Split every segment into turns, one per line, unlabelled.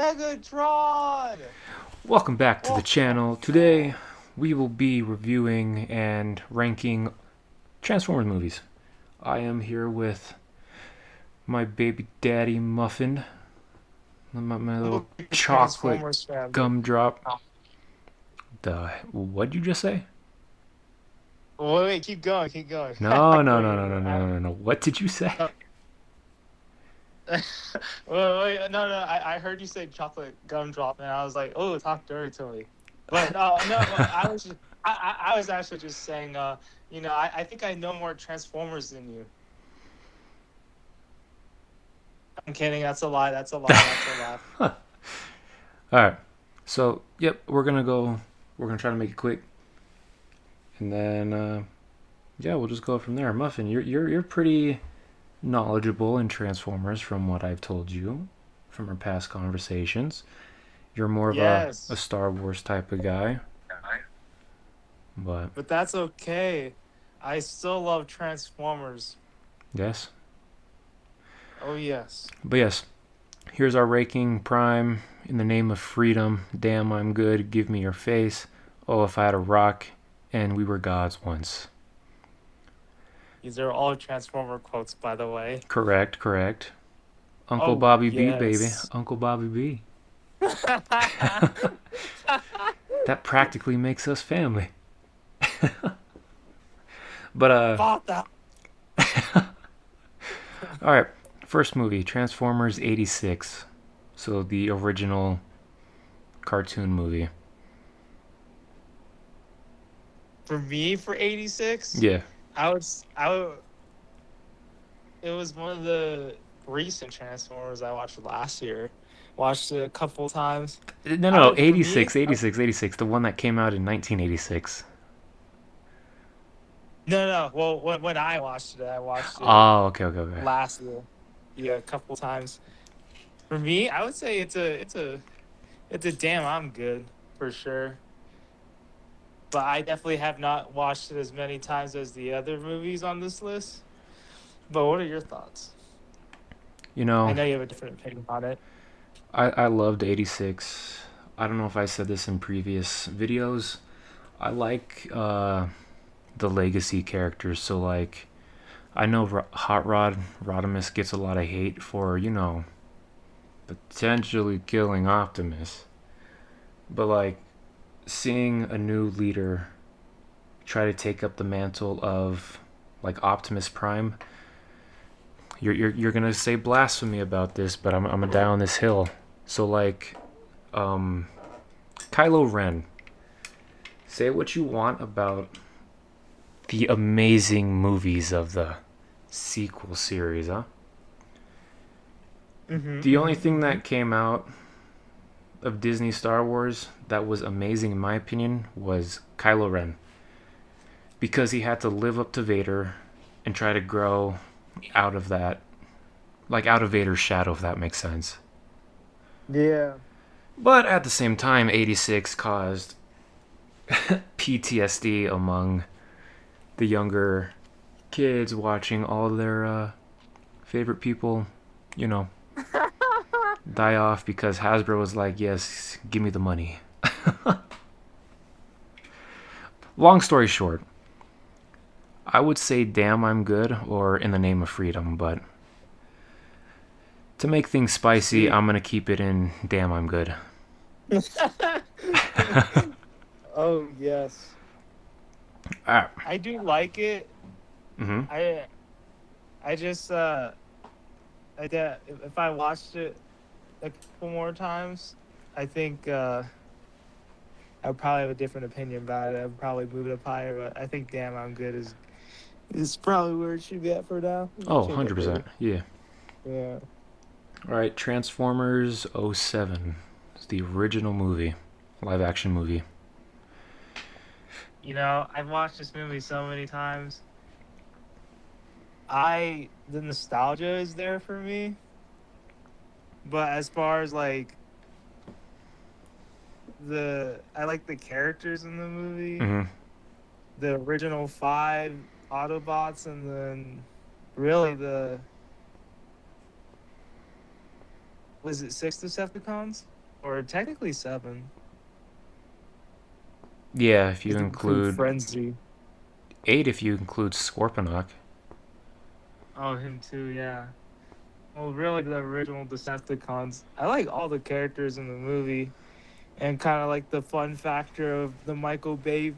Megatron!
Welcome back to the
Oh,
channel. Today we will be reviewing and ranking Transformers movies. I am here with my baby daddy Muffin, my little chocolate
Transformers family.
gumdrop. What'd you just say?
Wait, keep going, keep going.
No, no, no,
wait,
no, no, no, no, no. What did you say?
no. wait, no, I heard you say chocolate gumdrop, and I was like, oh, talk dirty to me. But no, I was actually just saying, I think I know more Transformers than you. I'm kidding. That's a lie. That's a lie. That's a lie.
All right. So, yep, we're gonna go. We're gonna try to make it quick, and then yeah, we'll just go from there. Muffin, you're pretty knowledgeable in Transformers from what I've told you from our past conversations. You're more of a
Yes,
Star Wars type of guy, but
but that's okay. I still love Transformers.
yes.
Oh yes.
But yes, here's our ranking prime in the name of freedom. Damn, I'm good. Give me your face. Oh, if I had a rock and we were gods once.
These are all Transformer quotes, by the way.
Correct, correct. Uncle
Oh,
Bobby B, baby.
yes.
Uncle Bobby B. That practically makes us family. But
Bought that.
all right. First movie, Transformers '86. So the original cartoon movie.
For me, for 86,
Yeah.
I would, it was one of the recent Transformers I watched last year. Watched it a couple times.
No,
I
no,
would, for me,
86, 86, 86. The one that came out in 1986.
no. Well, when I watched it
Oh, okay, okay, okay.
last year. Yeah, a couple times. For me, I would say it's a damn I'm good for sure. But I definitely have not watched it as many times as the other movies on this list. But what are your thoughts?
You
I
know,
know you have a different opinion on it.
I loved 86. I don't know if I said this in previous videos. I like the legacy characters. So, like, I know Hot Rod Rodimus gets a lot of hate for, potentially killing Optimus. But, like, seeing a new leader try to take up the mantle of, like, Optimus Prime, you're gonna say blasphemy about this, but I'm gonna die on this hill. So, like, um, Kylo Ren, say what you want about the amazing movies of the sequel series, huh? The only thing
Mm-hmm.
that came out of Disney Star Wars that was amazing, in my opinion, was Kylo Ren. Because he had to live up to Vader and try to grow out of that, like out of Vader's shadow, if that makes sense.
Yeah.
But at the same time, 86 caused PTSD among the younger kids watching all their favorite people, you know, die off because Hasbro was like, yes, give me the money. Long story short, I would say damn I'm good or in the name of freedom, but to make things spicy,
See.
I'm gonna keep it in damn I'm good.
Oh yes.
Alright.
I do like it.
Mm-hmm.
I I just if I watched it a couple more times, I think I would probably have a different opinion about it. I'd probably move it up higher, but I think damn I'm good is probably where it should be at for now. We can
Oh,
change it
100%.
later.
Yeah.
Yeah.
Alright, Transformers '07. It's the original movie, live action movie.
I've watched this movie so many times. The nostalgia is there for me, but as far as like I like the characters in the movie,
Mm-hmm.
the original five Autobots, and then really was it six Decepticons? or technically seven.
Yeah, if you
If you include
include
Frenzy.
8, if you include Scorponok.
Oh, him too. Yeah. Well, really, the original Decepticons. I like all the characters in the movie, and kind of like the fun factor of the Michael Bay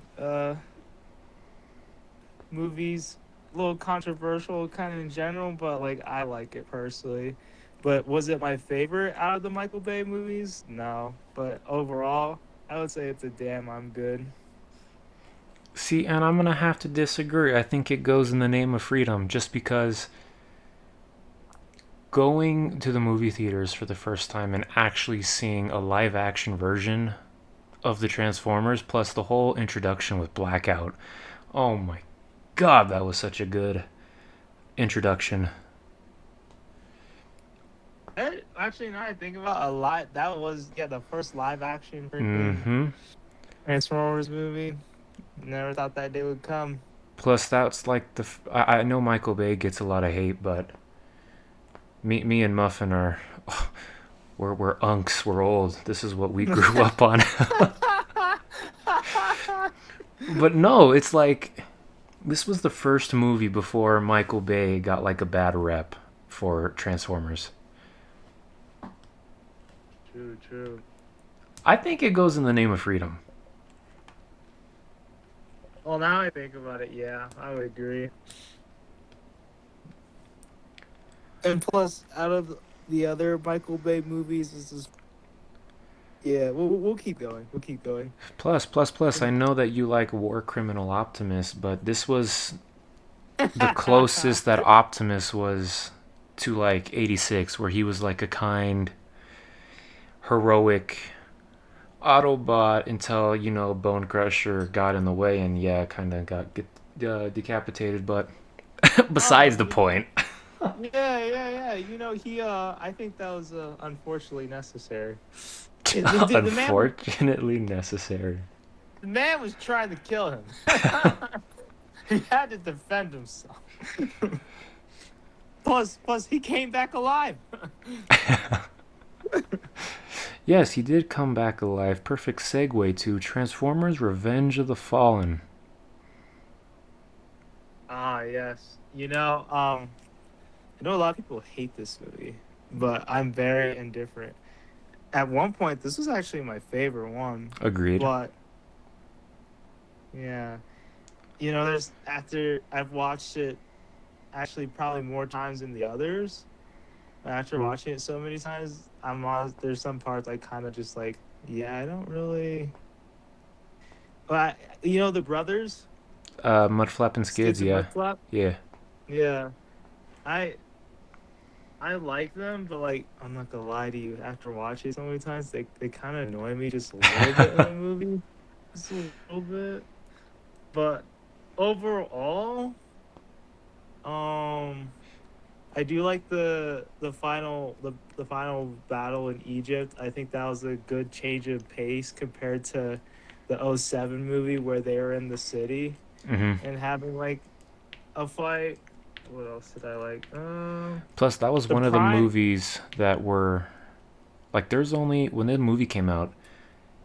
movies. A little controversial, kind of in general, but like I like it personally. But was it my favorite out of the Michael Bay movies? No. But overall, I would say it's a damn I'm good.
See, and I'm gonna have to disagree. I think it goes in the name of freedom, just because going to the movie theaters for the first time and actually seeing a live action version of the Transformers, plus the whole introduction with Blackout. Oh my god, that was such a good introduction.
Actually, now I think about a lot, that was yeah the first live action freaking
Mm-hmm.
Transformers movie. Never thought that day would come.
Plus, that's like I know Michael Bay gets a lot of hate, but me and Muffin are we're unks. We're old. This is what we grew up on. But no, it's like this was the first movie before Michael Bay got like a bad rep for Transformers.
True, true.
I think it goes in the name of freedom.
Well, now I think about it, yeah, I would agree. And plus, out of the other Michael Bay movies, this is yeah. We'll keep going. We'll keep going.
Plus, I know that you like War Criminal Optimus, but this was the closest that Optimus was to like 86, where he was like a kind, heroic Autobot until, Bone Crusher got in the way and, yeah, kind of got decapitated, but
Oh,
besides the point.
yeah. He I think that was unfortunately necessary. The man was
Unfortunately necessary.
the man was trying to kill him. He had to defend himself. Plus, he came back alive.
Yes, he did come back alive. Perfect segue to Transformers Revenge of the Fallen.
Ah, yes. I know a lot of people hate this movie, but I'm very indifferent. At one point, this was actually my favorite one,
Agreed.
but yeah, there's after I've watched it actually probably more times than the others. After watching it so many times, there's some parts I kind of just like, yeah, I don't really. But the brothers,
Mudflap and Skids,
Skids and
yeah.
Mudflap,
Yeah.
yeah, I I like them, but like I'm not gonna lie to you. After watching it so many times, they kind of annoy me just a little bit in the movie, just a little bit. But overall, um, I do like the final battle in Egypt. I think that was a good change of pace compared to the '07 movie where they were in the city
hmm
and having like a fight. What else did I like?
Plus, that was
The
one of the
Prime.
movies that were like, there's only when the movie came out,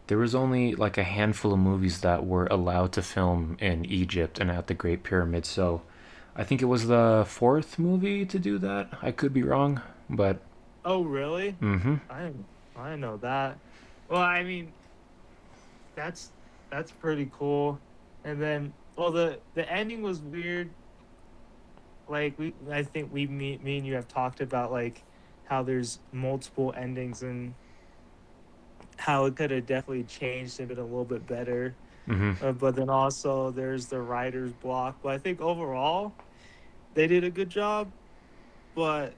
there was only like a handful of movies that were allowed to film in Egypt and at the Great Pyramid. So, I think it was the fourth movie to do that. I could be wrong, but
Oh, really?
mm-hmm.
I didn't know that. Well, I mean, that's that's pretty cool. And then, well, the ending was weird. Like I think me and you have talked about like how there's multiple endings and how it could have definitely changed and been a little bit better.
Mm-hmm.
But then also there's the writer's block. But I think overall they did a good job. But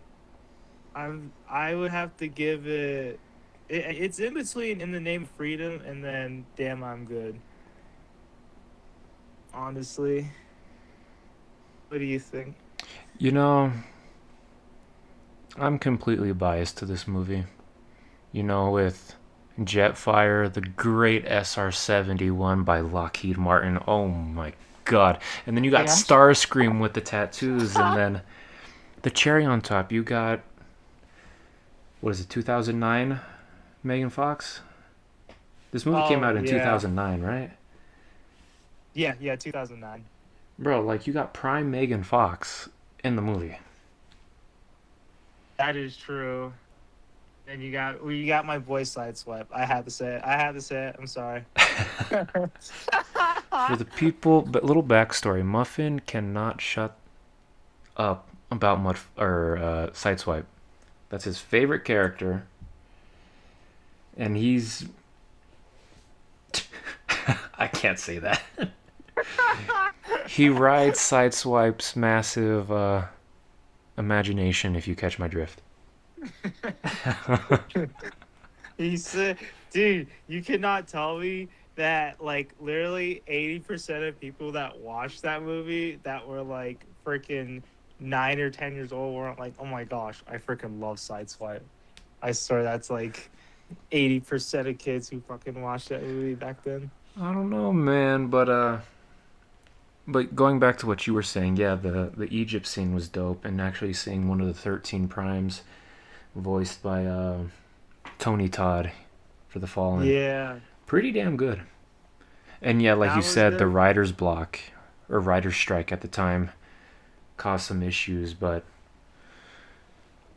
I would have to give it's in between In the Name of Freedom and then Damn I'm Good. Honestly, what do you think?
You know, I'm completely biased to this movie. With Jetfire, the great SR-71 by Lockheed Martin. Oh my god. And then you got
Hey, actually,
Starscream with the tattoos, and then the cherry on top, you got, what is it, 2009? Megan Fox? This movie came
Oh
out in
yeah,
2009, right?
yeah, 2009.
Bro, like you got prime Megan Fox in the movie.
That is true. And you got my boy Sideswipe. I had to say it. I had to say it. I'm sorry.
For the people, but little backstory: Muffin cannot shut up about Sideswipe. That's his favorite character, and he's I can't say that. He rides Sideswipe's massive imagination, if you catch my drift.
He said, dude, you cannot tell me that like literally 80% of people that watched that movie that were like freaking 9 or 10 years old weren't like, oh my gosh, I freaking love Sideswipe. I swear that's like 80% of kids who fucking watched that movie back then.
I don't know, man, but going back to what you were saying, yeah, the Egypt scene was dope, and actually seeing one of the 13 primes voiced by Tony Todd for the Fallen,
Yeah,
pretty damn good. And yeah, like you
that was
said, the
good.
writer's block or writer's strike at the time caused some issues, but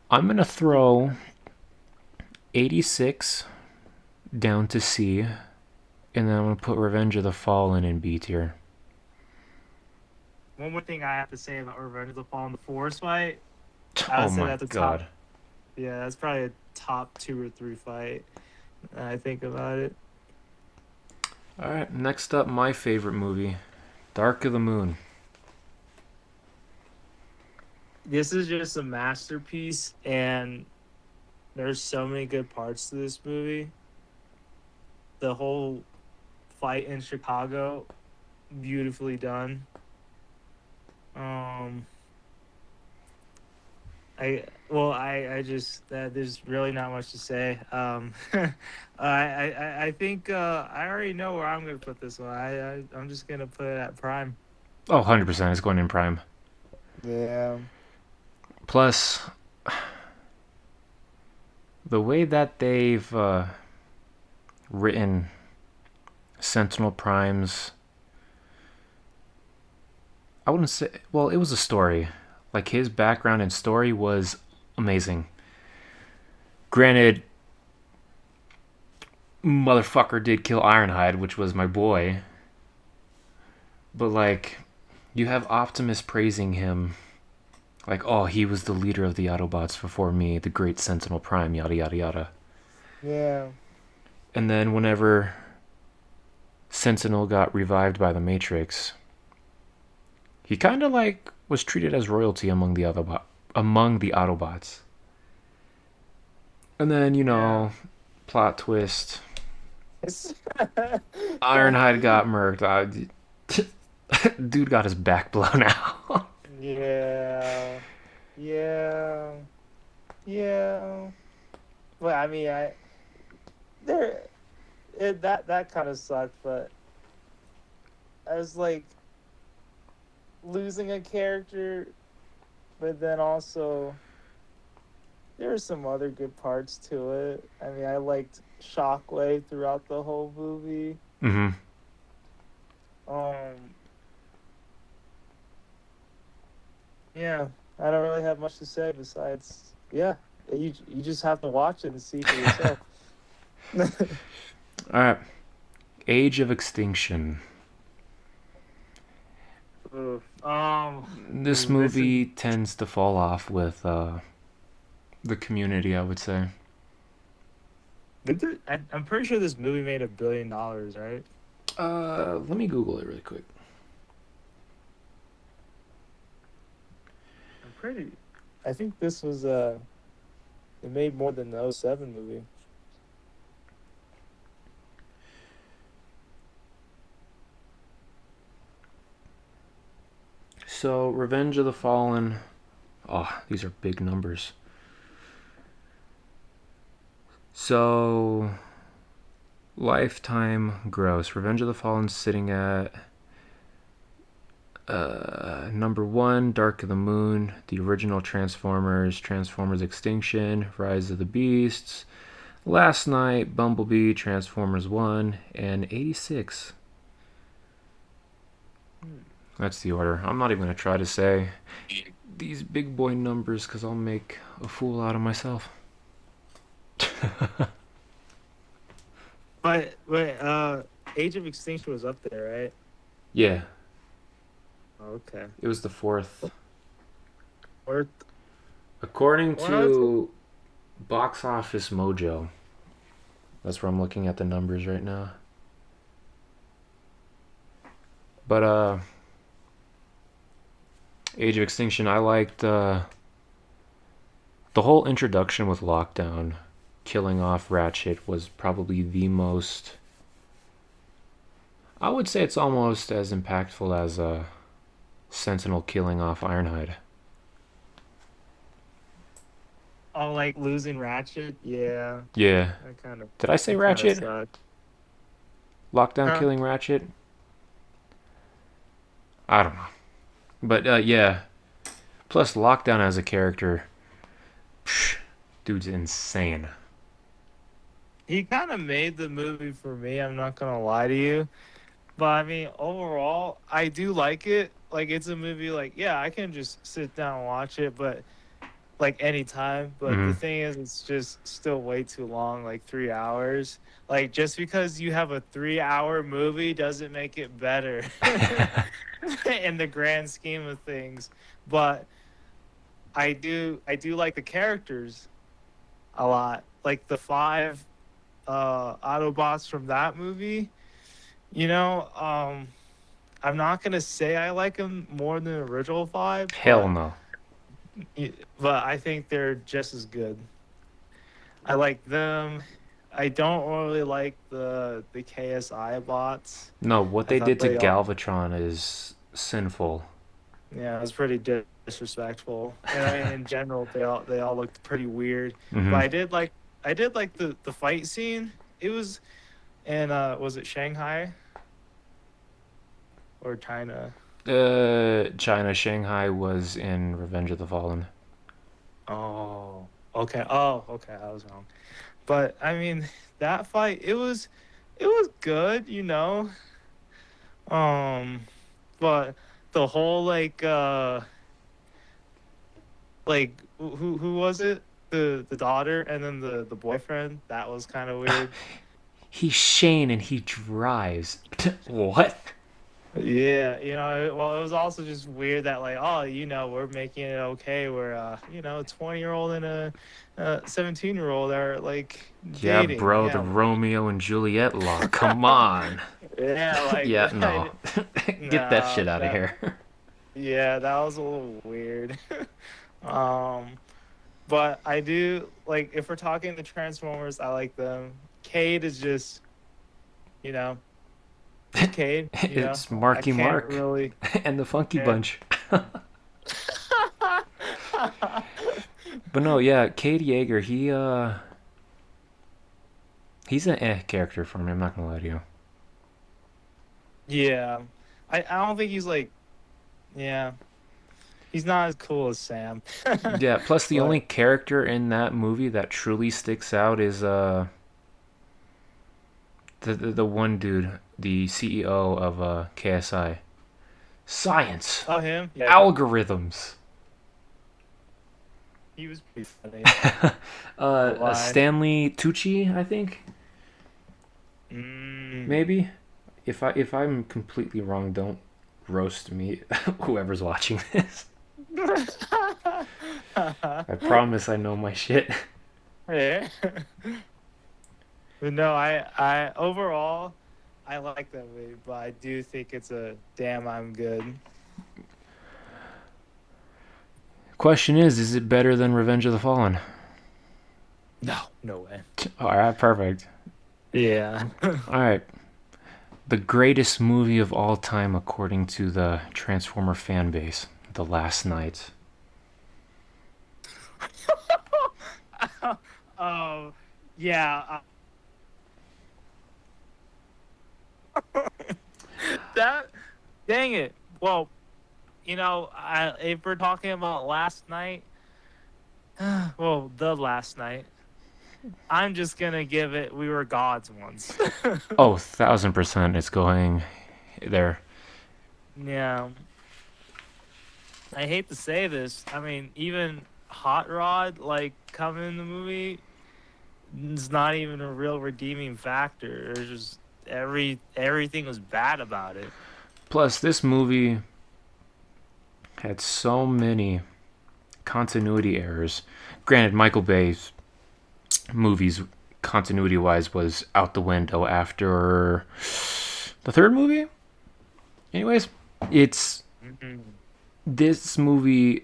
I'm gonna throw 86 down to C, and then I'm gonna put Revenge of the Fallen in B tier.
One more thing I have to say about Revenge of the Fallen, the forest fight, I
Oh
would say
my
that's a top.
god.
Yeah, that's probably a top 2 or 3 fight. I think about it.
All right, next up, my favorite movie, Dark of the Moon.
This is just a masterpiece, and there's so many good parts to this movie. The whole fight in Chicago, beautifully done. Um, I just there's really not much to say. I think I already know where I'm gonna put this one. I'm just gonna put it at Prime.
Oh, 100% it's going in Prime.
Yeah.
Plus, the way that they've written Sentinel Prime's, I wouldn't say, well, it was a story. Like his background and story was amazing. Granted, motherfucker did kill Ironhide, which was my boy, but like, you have Optimus praising him, like, oh, he was the leader of the Autobots before me, the great Sentinel Prime, yada yada yada.
Yeah.
And then whenever Sentinel got revived by the Matrix, he kind of like was treated as royalty among the Autobots. And then
Yeah.
plot twist,
It's-
Ironhide got murked. Dude got his back blown out.
Yeah. Yeah. Yeah. Well, I mean, there that kind of sucked, but I was like losing a character, but then also there were some other good parts to it. I mean, I liked Shockwave throughout the whole movie.
Mm-hmm.
Um, yeah, I don't really have much to say besides, yeah, you just have to watch it and see for yourself.
All right, Age of Extinction.
Oof.
This
This is.
movie tends to fall off with the community, I would say.
I'm pretty sure this movie made $1 billion, right?
Let me Google it really quick.
I'm pretty. I think this was it made more than the '07 movie.
So, Revenge of the Fallen. Oh, these are big numbers. So, lifetime gross. Revenge of the Fallen sitting at number one. Dark of the Moon, the original Transformers, Transformers Extinction, Rise of the Beasts, Last Night, Bumblebee, Transformers 1, and 86. That's the order. I'm not even going to try to say these big boy numbers because I'll make a fool out of myself.
But Age of Extinction was up there, right?
Yeah,
Okay.
it was the fourth.
Or
According
when I was
to Box Office Mojo, that's where I'm looking at the numbers right now. But Age of Extinction, I liked the whole introduction with Lockdown, killing off Ratchet was probably the most. I would say it's almost as impactful as Sentinel killing off Ironhide.
oh like losing Ratchet, yeah,
Yeah.
that kind of
Did I say
that kind of
Ratchet?
sucked.
Lockdown
Huh?
killing Ratchet? I don't know. But yeah. Plus, Lockdown as a character, psh, dude's insane.
He kind of made the movie for me. I'm not gonna lie to you, but I mean, overall, I do like it. Like, it's a movie. Like, yeah, I can just sit down and watch it, but like anytime. But the
Hmm.
thing is, it's just still way too long. Like 3 hours. Like, just because you have a 3 hour movie doesn't make it better in the grand scheme of things. But I do like the characters a lot. Like the five Autobots from that movie. You know, I'm not gonna say I like them more than the original five,
Hell no.
but I think they're just as good. I like them. I don't really like the KSI bots.
No, what
I
they
thought
did to
they all,
Galvatron is sinful.
yeah, it was pretty disrespectful. And I mean, in general, they all looked pretty weird. But
Hmm.
I did like the fight scene. It was, and was it Shanghai or China?
China Shanghai was in Revenge of the Fallen.
Oh, okay. Oh, okay. I was wrong. But I mean, that fight, it was good, you know. Um, but the whole who was it? The daughter and then the boyfriend, that was kind of weird.
He's Shane and he drives. What?
Yeah, well, it was also just weird that like, oh, we're making it okay where a 20-year-old and a 17-year-old are like
Yeah,
dating.
bro, the
Yeah.
Romeo and Juliet law. Come on.
Yeah, like
Yeah, no. Get that
no,
shit out of
that
here.
yeah, that was a little weird. Um, but I do like if we're talking the Transformers, I like them. Cade is just, you know, he's Cade,
It's
I
Marky
can't
Mark
really
and the Funky
yeah.
Bunch. But no, yeah, Cade Yeager, he's an character for me, I'm not gonna lie to you.
Yeah. I don't think he's like, yeah, he's not as cool as Sam.
Yeah, plus the only
But
character in that movie that truly sticks out is the one dude, the CEO of KSI. Science.
oh, him? Yeah,
Algorithms.
he was pretty funny. A line.
Stanley Tucci, I think.
Mm.
Maybe. If I'm completely wrong, don't roast me, whoever's watching this. I promise I know my shit.
Yeah. But no, I overall I like that movie, but I do think it's a damn I'm good.
Question is it better than Revenge of the Fallen?
No, no way.
All right, perfect.
Yeah.
All right, the greatest movie of all time according to the Transformer fan base, The Last Night.
Oh, yeah. That dang it. Well, if we're talking about last night, well, the last night. I'm just gonna give it. We were gods once.
Oh, 1,000% it's going there.
Yeah, I hate to say this. I mean, even Hot Rod, like coming in the movie, is not even a real redeeming factor. It's just everything was bad about it.
Plus, this movie had so many continuity errors. Granted, Michael Bay's movies, continuity wise, was out the window after the third movie. Anyways, it's
Mhm.
this movie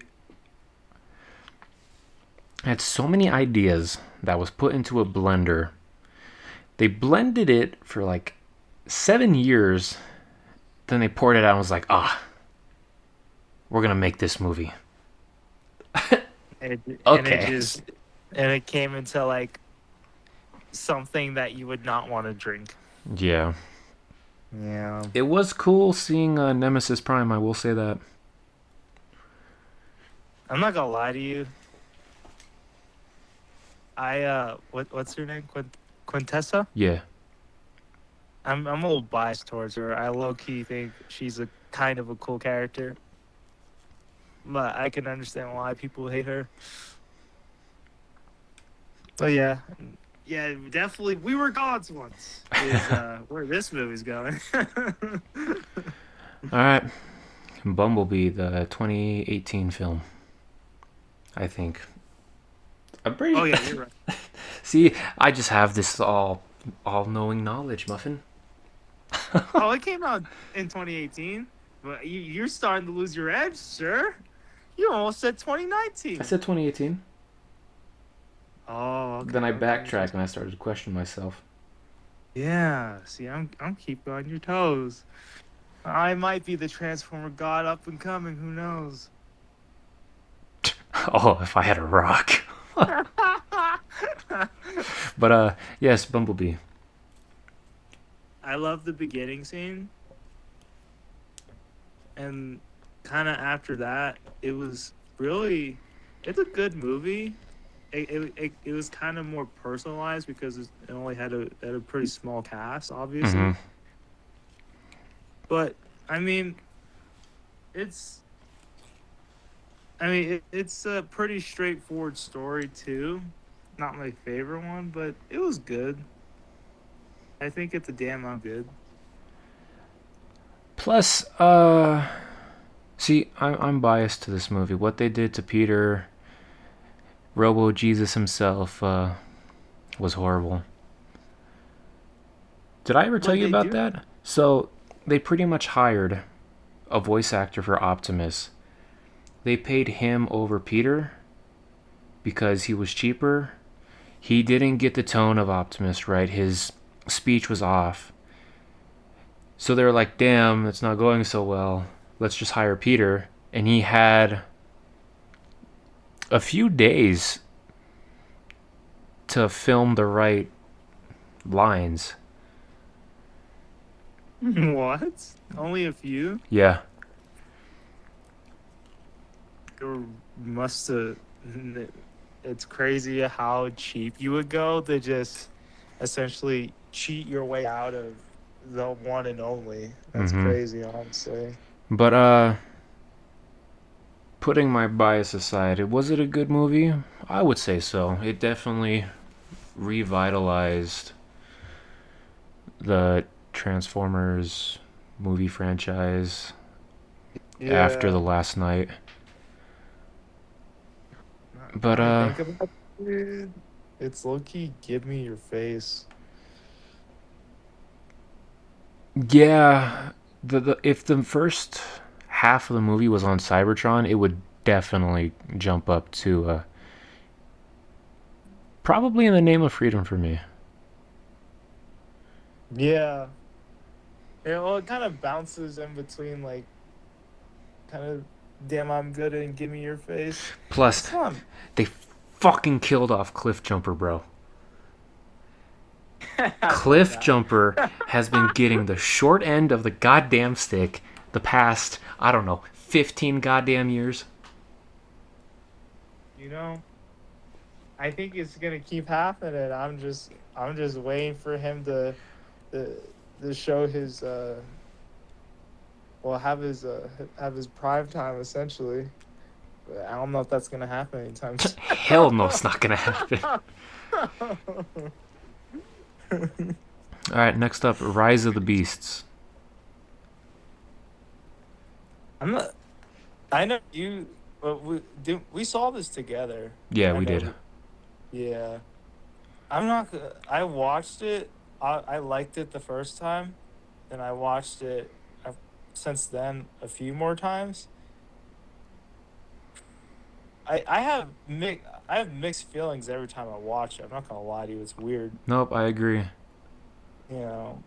had so many ideas that was put into a blender. They blended it for like 7 years, then they poured it out and was like, we're gonna make this movie.
And it
Okay.
just and it came into like something that you would not want to drink.
Yeah.
Yeah.
It was cool seeing Nemesis Prime, I will say that.
I'm not gonna lie to you. What's her name? Quintessa?
Yeah.
I'm a little biased towards her. I low key think she's a kind of a cool character, but I can understand why people hate her. But yeah, yeah, definitely. We were gods once. Is where this movie's going?
Alright. Bumblebee, the 2018 film, I think. I'm
Oh
pretty.
yeah, you're right.
See, I just have this all knowing knowledge, Muffin.
Oh, it came out in 2018, but you're starting to lose your edge, sir. You almost said
I
2019.
said 2018.
Oh,
Then
okay,
I
okay,
backtracked and I
interesting.
started to question myself.
Yeah, see, I'm keeping on your toes. I might be the Transformer god up and coming. Who knows?
Oh, if I had a rock. But yes, Bumblebee.
I love the beginning scene, and kind of after that, it was really, it's a good movie. It was kind of more personalized because it only had a pretty small cast,
Mm-hmm.
obviously. But I mean, it's it's a pretty straightforward story too. Not my favorite one, but it was good. I think it's a damn I'm good.
Plus, see, I'm biased to this movie. What they did to Peter, Robo Jesus himself, was horrible. Did I ever tell
What
you
they
about
do?
that? So, they pretty much hired a voice actor for Optimus. They paid him over Peter because he was cheaper. He didn't get the tone of Optimus right. His speech was off. So they were like, damn, it's not going so well. Let's just hire Peter. And he had a few days to film the right lines.
What? Only a few?
Yeah.
Or must have. It's crazy how cheap you would go to just essentially cheat your way out of the one and only. That's
Mm-hmm.
crazy, honestly.
But putting my bias aside, was it a good movie? I would say so. It definitely revitalized the Transformers movie franchise after the
Yeah.
last night.
Now
But
I think about it, it's low key. Give me your face.
yeah, the if the first half of the movie was on Cybertron, it would definitely jump up to probably In the Name of Freedom for me.
Yeah. Yeah. Well, it kind of bounces in between, like, kind of, damn, I'm good and give me your face.
Plus,
It's not.
they fucking killed off Cliff Jumper, bro.
Love
Cliff
that.
Jumper has been getting the short end of the goddamn stick the past, I don't know, 15 goddamn years.
You know, I think it's gonna keep happening. I'm just waiting for him to, to show his well have his prime time essentially. But I don't know if that's gonna happen anytime
Hell no, it's not gonna happen.
soon.
All right, next up, Rise of the Beasts.
I'm not. I know you. But we saw this together.
Yeah,
I
we did.
know. Yeah. I'm not. I watched it. I liked it the first time, and I watched it uh, since then a few more times. I have mixed feelings every time I watch it. I'm not gonna lie to you. It's weird.
Nope, I agree.
You know.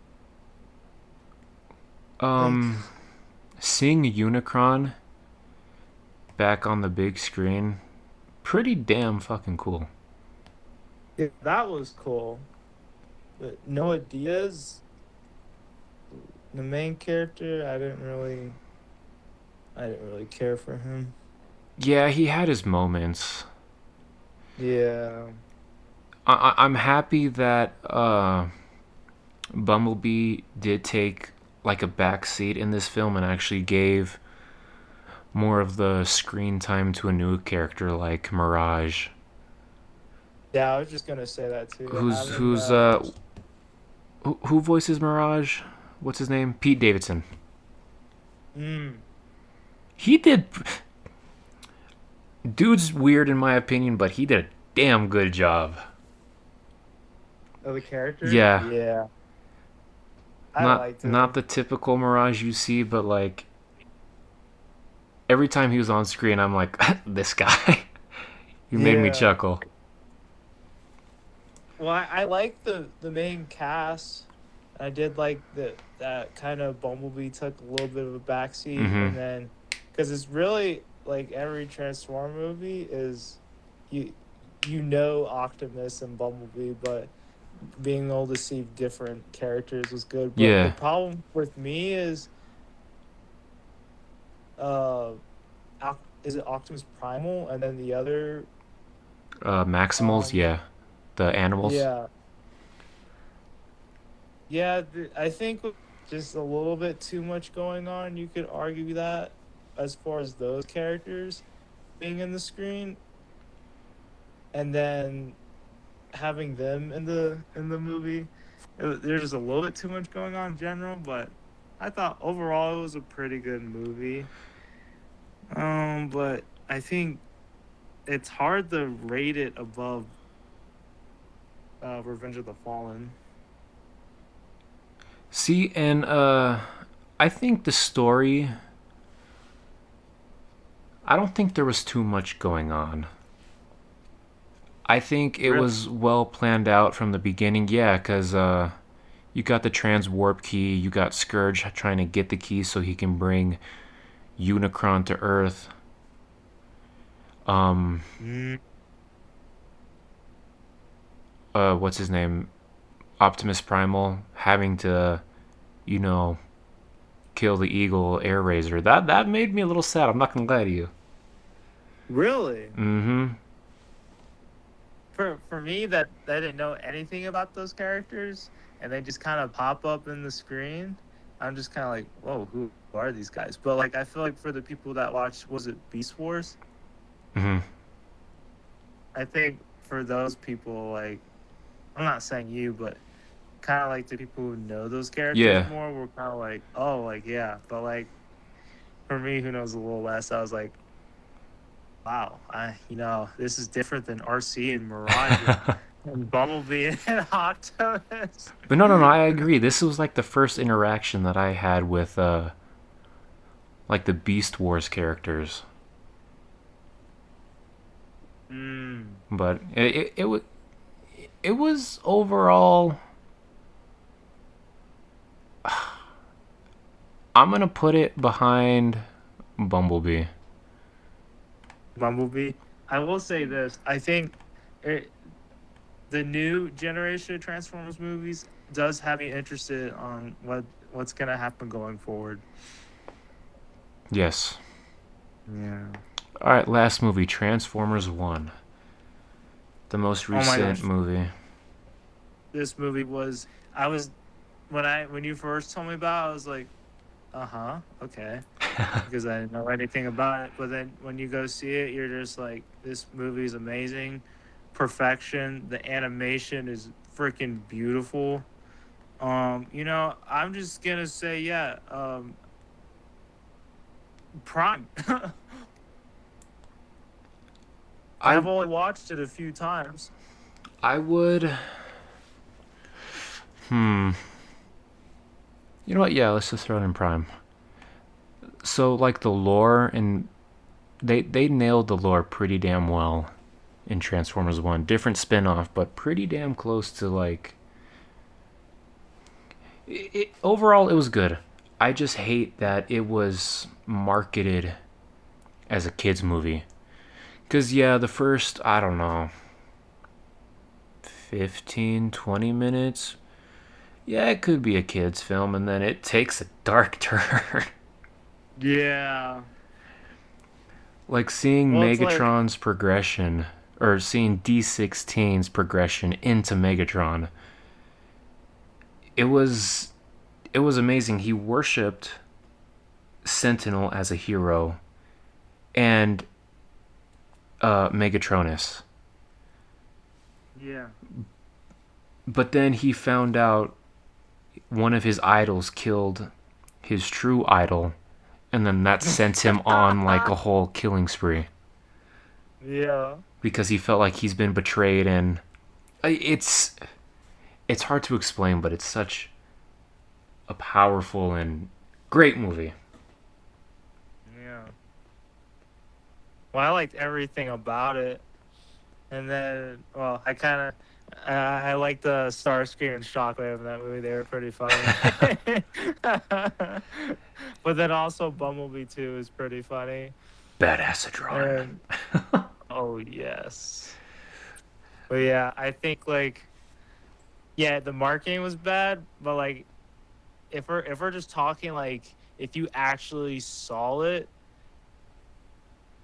Like
Um, Seeing Unicron back on the big screen, pretty damn fucking cool.
yeah, that was cool. But Noah Diaz, the main character, I didn't really care for him.
Yeah, he had his moments.
Yeah.
I'm happy that Bumblebee did take like a back seat in this film and actually gave more of the screen time to a new character like Mirage,
Yeah, I was just gonna say that too.
who's
Having
who's uh who voices Mirage? What's his name? Pete Davidson.
mm,
He did. Dude's weird in my opinion, but he did a damn good job.
of the character.
Yeah,
Yeah, I
not
liked
not
him.
the typical Mirage you see, but like every time he was on screen, I'm like, this guy. He made me
Yeah.
chuckle.
Well, I like the main cast. I did like that kind of Bumblebee took a little bit of a backseat,
Mm-hmm.
and then because it's really like every Transformer movie is you Optimus and Bumblebee, but being able to see different characters was good. But the
Yeah.
problem with me is uh is it Optimus Primal and then the other
Maximals.
um
Yeah. The animals.
yeah. Yeah, I think with just a little bit too much going on. You could argue that as far as those characters being in the screen, and then having them in the movie, there's just a little bit too much going on in general. But I thought overall it was a pretty good movie. But I think it's hard to rate it above Revenge of the Fallen.
See, and I think the story. I don't think there was too much going on. I think it
Really?
was well planned out from the beginning. Yeah, because you got the trans warp key. You got Scourge trying to get the key so he can bring Unicron to Earth. Um,
Mm,
what's his name? Optimus Primal having to, you know, kill the Eagle Air Razor. That made me a little sad. I'm not gonna lie to you.
really?
Mm-hmm.
For me that I didn't know anything about those characters and they just kind of pop up in the screen, I'm just kind of like, whoa, who are these guys? But like I feel like for the people that watch, was it Beast Wars?
Mm-hmm.
I think for those people, like I'm not saying you, but kind of like the people who know those characters
Yeah.
more were kind of like, oh, like yeah. But like for me, who knows a little less, I was like, wow, this is different than RC and Mirage and Bumblebee and Octopus.
But no, no, no. I agree. This was like the first interaction that I had with like the Beast Wars characters.
Mm.
But it was overall. I'm gonna put it behind Bumblebee.
Bumblebee. I will say this. I think it, the new generation of Transformers movies does have me interested on what's gonna happen going forward.
Yes.
Yeah.
All right. Last movie, Transformers One. The most
Oh my
recent
gosh,
movie.
this movie was. I was when you first told me about it, I was like, uh-huh, okay, because I didn't know anything about it. But then when you go see it, you're just like, this movie is amazing, perfection. The animation is freaking beautiful. I'm just gonna say, yeah, Prime.
I
I've only watched it a few times.
I would. Hmm. You know what? Yeah, let's just throw it in Prime. So like the lore and they nailed the lore pretty damn well in Transformers One. Different spin-off, but pretty damn close to like. Overall, it was good. I just hate that it was marketed as a kids movie. Cause yeah, the first I don't know 15-20 minutes, yeah, it could be a kids film, and then it takes a dark turn.
Yeah.
Like seeing
Well, it's like,
Megatron's progression, or seeing D16's progression into Megatron. It was it was amazing. He worshipped Sentinel as a hero and Megatronus.
yeah.
But then he found out one of his idols killed his true idol, and then that sent him on like a whole killing spree
Yeah.
because he felt like he's been betrayed. And it's it's hard to explain, but it's such a powerful and great movie.
Yeah. Well, I liked everything about it. And then, well, I like the Starscream and Shockwave in that movie. They were pretty funny. But then also Bumblebee 2 is pretty funny.
Badass Adron.
And oh yes. But yeah, I think like, yeah, the marketing was bad, but like, if we're just talking like, if you actually saw it,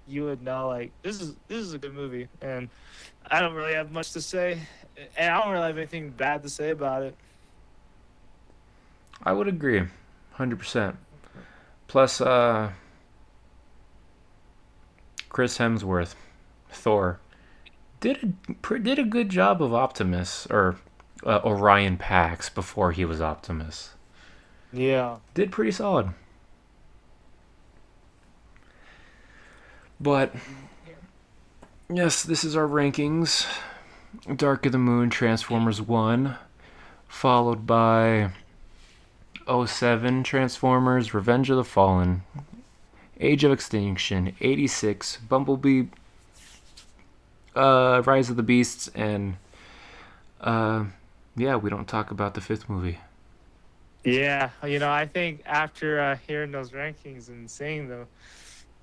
you would know like, this is a good movie. And I don't really have much to say, and I don't really have anything bad to say about it.
I would agree, 100%. Plus, Chris Hemsworth, Thor, did a good job of Optimus, or Orion Pax before he was Optimus.
Yeah.
Did pretty solid. But yes, this is our rankings. Dark of the Moon, Transformers 1, followed by '07 Transformers, Revenge of the Fallen, Age of Extinction, '86 Bumblebee, Rise of the Beasts, and uh, yeah, we don't talk about the fifth movie.
Yeah, I think after hearing those rankings and seeing them,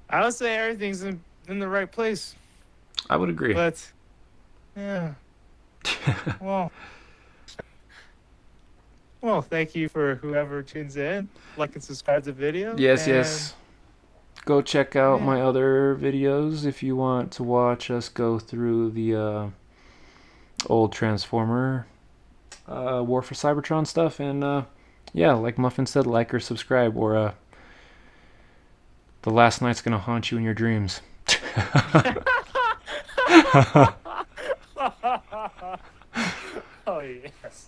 I would say everything's in the right place.
I would agree.
But yeah, well, thank you for whoever tunes in, like and subscribe to the video.
Yes,
And
yes. Go check out
yeah,
my other videos if you want to watch us go through the old Transformer War for Cybertron stuff. And yeah, like Muffin said, like or subscribe, or the last night's gonna haunt you in your dreams.
oh yes.